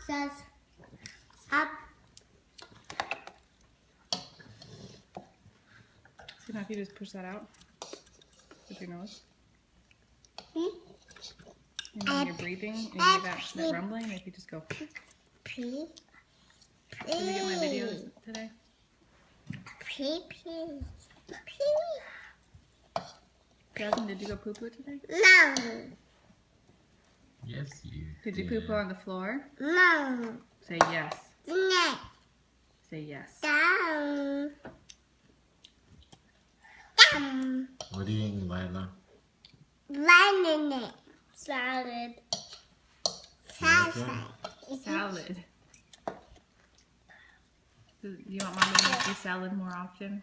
Just up. So now if you just push that out with your nose. And when you're breathing and you hear that rumbling, if you just go. Pee. Did you get my videos today? Pee. Pee. Pee. Jasmine, did you go poo-poo today? No. Yes, you Did you poo-poo on the floor? No. Say yes. No. Say yes. Down. Down. What are you eating, Lila? Banana. Salad. Salad. Salad. Do you want Mommy to make you salad more often?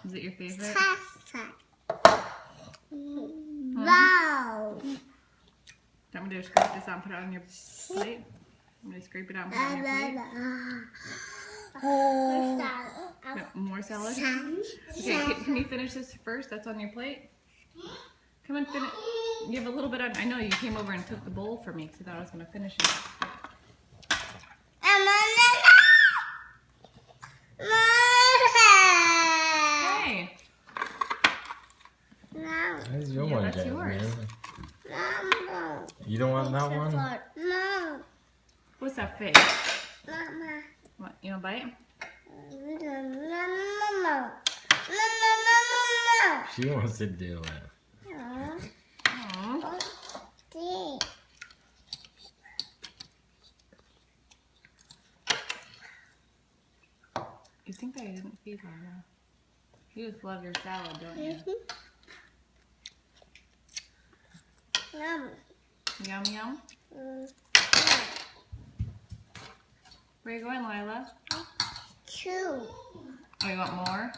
Is it your favorite? Salad. Wow. Do you want me to scrape this out and put it on your plate? I'm going to scrape it out and put it on your plate. No, more salad? Okay, can you finish this first? That's on your plate? Come and finish. You have a little bit on. I know you came over and took the bowl from me because I thought I was going to finish it. Hey! That's your one, that's Jasmine. yours. No. You don't want that one? No. What's that face? Mama. What, you want to bite? No. She wants to do it. Aww. You think that I didn't feed Lila? You just love your salad, don't you? Yum, yum. Where are you going, Lila? Two. Oh, you want more?